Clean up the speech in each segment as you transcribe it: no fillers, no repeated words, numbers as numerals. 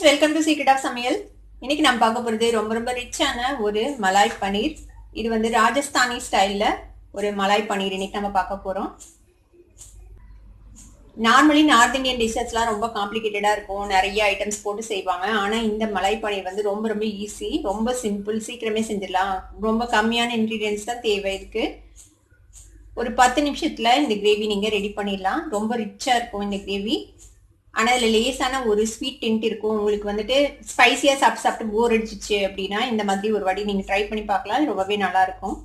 Welcome to secret of சமையல். இன்னைக்கு நம்ம பார்க்க போகிறது ரொம்ப ரிச்சான ஒரு மலாய் பன்னீர். இது வந்து ராஜஸ்தானி ஸ்டைலில் ஒரு மலாய் பன்னீர் இன்னைக்கு நம்ம பார்க்க போகிறோம். நார்மலி நார்த் இந்தியன் டிஷ்ஷஸ்லாம் ரொம்ப காம்ப்ளிகேட்டடாக இருக்கும், நிறைய ஐட்டம்ஸ் போட்டு செய்வாங்க. ஆனால் இந்த மலாய் பன்னீர் வந்து ரொம்ப ஈஸி, ரொம்ப சிம்பிள், சீக்கிரமே செஞ்சிடலாம். ரொம்ப கம்மியான இன்க்ரீடியன்ஸ் தான் தேவை. இதுக்கு ஒரு 10 நிமிஷத்தில் இந்த கிரேவி நீங்கள் ரெடி பண்ணிடலாம். ரொம்ப ரிச்சாக இருக்கும் இந்த கிரேவி. ஆனால் அதில் லேசான ஒரு ஸ்வீட் டென்ட் இருக்கும். உங்களுக்கு வந்துட்டு ஸ்பைசியாக சாப்பிட்டு போர் அடிச்சிச்சு அப்படின்னா இந்த மாதிரி ஒரு வாட்டி நீங்கள் ட்ரை பண்ணி பார்க்கலாம். இது ரொம்பவே நல்லாயிருக்கும்.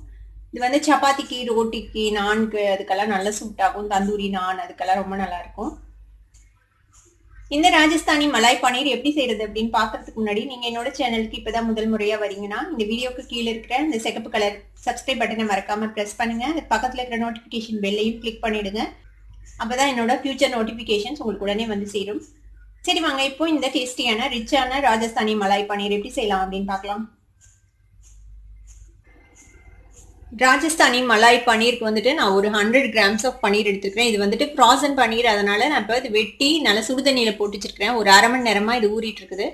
இது வந்து சப்பாத்திக்கு, ரோட்டிக்கு, நான்கு அதுக்கெல்லாம் நல்லா சூட் ஆகும். தந்தூரி நான் அதுக்கெல்லாம் ரொம்ப நல்லாயிருக்கும். இந்த ராஜஸ்தானி மலாய் பன்னீர் எப்படி செய்யறது அப்படின்னு பார்க்கறதுக்கு முன்னாடி நீங்கள் என்னோட சேனலுக்கு இப்போதான் முதல் முறையாக வரீங்கன்னா இந்த வீடியோக்கு கீழே இருக்கிற இந்த சிகப்பு கலர் சப்ஸ்கிரைப் பட்டனை மறக்காமல் ப்ரெஸ் பண்ணுங்க. அது பக்கத்தில் இருக்கிற நோட்டிஃபிகேஷன் பெல்லையும் கிளிக் பண்ணிடுங்க. அப்பதான் என்னோட ஃபியூச்சர் நோட்டிஃபிகேஷன்ஸ் உங்களுக்கு உடனே வந்து சேரும். சரி வாங்க, இப்போ இந்த டேஸ்டியான ரிச்சான ராஜஸ்தானி மலாய் பன்னீர் எப்படி செய்யலாம் அப்படின்னு பார்க்கலாம். ராஜஸ்தானி மலாய் பன்னீருக்கு வந்துட்டு நான் ஒரு 100 கிராம்ஸ் ஆஃப் பன்னீர் எடுத்துருக்கேன். இது வந்துட்டு ஃப்ராசன் பன்னீர், அதனால நான் இப்போ இது வெட்டி நல்லா சுடுதண்ணியில் போட்டு வச்சிருக்கிறேன். ஒரு அரை மணி நேரமா இது ஊறிட்டு இருக்குது.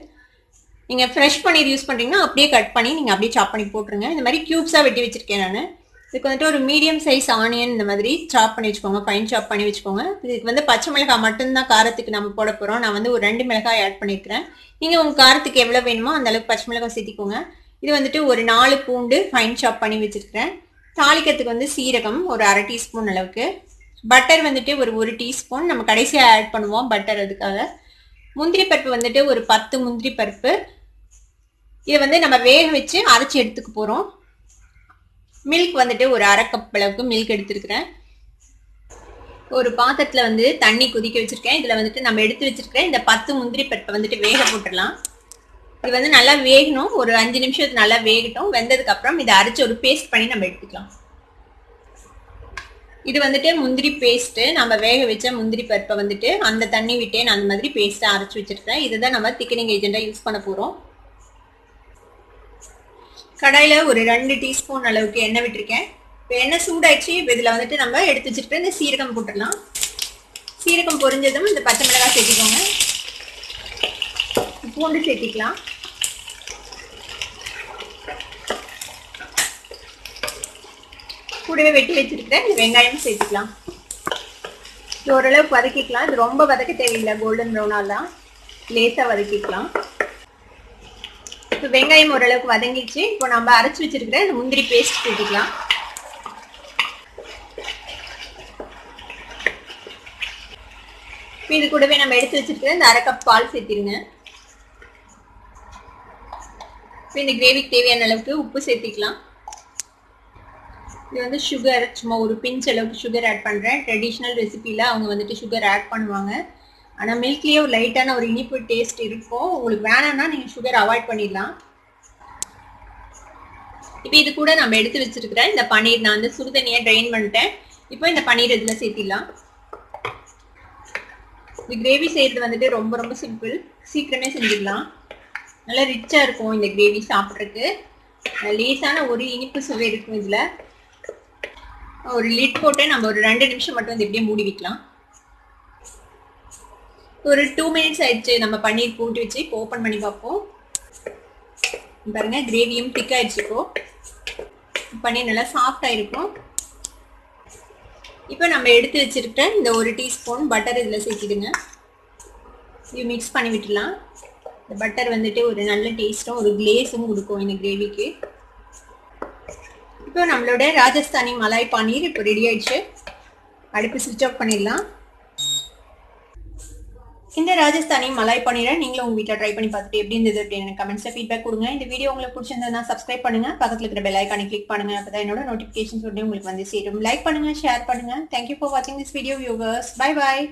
நீங்கள் ஃப்ரெஷ் பன்னீர் யூஸ் பண்ணுறீங்கன்னா அப்படியே கட் பண்ணி நீங்கள் அப்படியே சாப் பண்ணி போட்டுருங்க. இந்த மாதிரி க்யூப்ஸாக வெட்டி வச்சிருக்கேன் நான். இதுக்கு வந்துட்டு ஒரு மீடியம் சைஸ் ஆனியன் இந்த மாதிரி சாப் பண்ணி வச்சுக்கோங்க, ஃபைன் சாப் பண்ணி வச்சுக்கோங்க. இதுக்கு வந்து பச்சை மிளகாய் மட்டும்தான் காரத்துக்கு நம்ம போட போகிறோம். நான் வந்து ஒரு 2 மிளகாய் ஆட் பண்ணியிருக்கிறேன். நீங்கள் உங்கள் காரத்துக்கு எவ்வளோ வேணுமோ அந்த அளவுக்கு பச்சை மிளகாய் சேர்த்திக்கோங்க. இது வந்துட்டு ஒரு 4 பூண்டு ஃபைன் சாப் பண்ணி வச்சுருக்கிறேன். தாளிக்கிறதுக்கு வந்து சீரகம் ஒரு அரை டீஸ்பூன் அளவுக்கு, பட்டர் வந்துட்டு ஒரு 1 டீஸ்பூன், நம்ம கடைசியாக ஆட் பண்ணுவோம் பட்டர் அதுக்காக. முந்திரி பருப்பு வந்துட்டு ஒரு 10 முந்திரி பருப்பு. இதை வந்து நம்ம வேக வச்சு அரைச்சி எடுத்துக்க போகிறோம். மில்க் வந்துட்டு ஒரு அரை கப் அளவுக்கு மில்க் எடுத்துருக்கிறேன். ஒரு பாத்திரத்தில் வந்து தண்ணி கொதிக்க வச்சிருக்கேன். இதில் வந்துட்டு நம்ம எடுத்து வச்சிருக்கிறேன் இந்த 10 முந்திரி பருப்பை வந்துட்டு வேக போட்டுடலாம். இது வந்து நல்லா வேகணும், ஒரு 5 நிமிஷத்துக்கு நல்லா வேகட்டும். வெந்ததுக்கு அப்புறம் இதை அரைச்சி ஒரு பேஸ்ட் பண்ணி நம்ம எடுத்துக்கலாம். இது வந்துட்டு முந்திரி பேஸ்ட்டு, நம்ம வேக வச்ச முந்திரி பருப்பை வந்துட்டு அந்த தண்ணி விட்டே நான் அந்த மாதிரி பேஸ்ட்டை அரைச்சி வச்சிருக்கிறேன். இதுதான் நம்ம திக்கனிங் ஏஜென்ட்டாக யூஸ் பண்ண போகிறோம். கடாயில் ஒரு 2 டீஸ்பூன் அளவுக்கு எண்ணெய் விட்டுருக்கேன். இப்போ எண்ணெய் சூடாயிடுச்சு. இப்போ இதில் வந்துட்டு நம்ம எடுத்து வச்சுட்டு இந்த சீரகம் போட்டுடலாம். சீரகம் பொரிஞ்சதும் இந்த பச்சை மிளகாய் சேர்த்திக்கோங்க, பூண்டு சேர்த்திக்கலாம். கூடவே வெட்டி வச்சுருக்கிறேன் இந்த வெங்காயம் சேர்த்துக்கலாம். இது ஓரளவுக்கு வதக்கிக்கலாம். இது ரொம்ப வதக்க தேவையில்லை, கோல்டன் ப்ரௌனாலாம் லேசாக வதக்கிக்கலாம். இப்போ வெங்காயம் ஓரளவுக்கு வதங்கிடுச்சு. இப்போ நம்ம அரைச்சி வச்சிருக்கிற இந்த முந்திரி பேஸ்ட் சேர்த்துக்கலாம். இது கூடவே நம்ம எடுத்து வச்சிருக்கிற இந்த அரை கப் பால் சேர்த்திருங்க. இப்போ இந்த கிரேவிக்கு தேவையான அளவுக்கு உப்பு சேர்த்திக்கலாம். இது வந்து சுகர், சும்மா ஒரு பிஞ்ச் அளவுக்கு சுகர் ஆட் பண்ணுறேன். ட்ரெடிஷ்னல் ரெசிபியில் அவங்க வந்துட்டு சுகர் ஆட் பண்ணுவாங்க. ஆனால் மில்க்லேயே ஒரு லைட்டான ஒரு இனிப்பு டேஸ்ட் இருக்கும். உங்களுக்கு வேணாம்னா நீங்கள் சுகர் அவாய்ட் பண்ணிடலாம். இப்போ இது கூட நம்ம எடுத்து வச்சிருக்கிற இந்த பன்னீர் நான் வந்து சுடுதண்ணியை ட்ரெயின் பண்ணிட்டேன். இப்போ இந்த பன்னீர் இதில் சேர்த்திடலாம். இந்த கிரேவி செய்கிறது வந்துட்டு ரொம்ப சிம்பிள், சீக்கிரமே செஞ்சிடலாம். நல்லா ரிச்சாக இருக்கும் இந்த கிரேவி சாப்பிட்றதுக்கு. லேசான ஒரு இனிப்பு சுவை இருக்கும். இதில் ஒரு லிட் போட்டு நம்ம ஒரு 2 நிமிஷம் மட்டும் வந்து எப்படியே மூடி வைக்கலாம். ஒரு 2 மினிட்ஸ் ஆயிடுச்சு நம்ம பன்னீர் போட்டு வச்சு. இப்போ ஓப்பன் பண்ணி பார்ப்போம். பாருங்க, கிரேவியும் திக் ஆயிடுச்சு. இப்போ பன்னீர் நல்லா சாஃப்டா இருக்கும். இப்போ நம்ம எடுத்து வச்சிருக்க இந்த 1 டீஸ்பூன் பட்டர் இதில் சேர்த்திடுங்க. இது மிக்ஸ் பண்ணி விட்டுலாம். இந்த பட்டர் வந்துட்டு ஒரு நல்ல டேஸ்ட்டும் ஒரு கிளேஸும் கொடுக்கும் இந்த கிரேவிக்கு. இப்போ நம்மளோட ராஜஸ்தானி மலாய் பன்னீர் இப்போ ரெடி ஆயிடுச்சு. அடுப்பு ஸ்விட்ச் ஆஃப் பண்ணிடலாம். இந்த ராஜஸ்தானி மலாய் பன்னீரை நீங்களும் உங்கள் வீட்டில் ட்ரை பண்ணி பார்த்துட்டு எப்படி இருந்தது அப்படின்னு கமெண்ட்ஸில் ஃபீட்பேக் கொடுங்க. இந்த வீடியோ உங்களுக்கு பிடிச்சிருந்ததுன்னா சப்ஸ்கிரைப் பண்ணுங்க, பக்கத்தில் இருக்கிற பெல் ஐக்கானை கிளிக் பண்ணுங்க. அப்பதான் என்னோட நோட்டிஃபிகேஷன்ஸ் உடனே உங்களுக்கு வந்து சேரும். லைக் பண்ணுங்க, ஷேர் பண்ணுங்க. தேங்க்யூ ஃபார் வாட்சிங் this video viewers. Bye bye.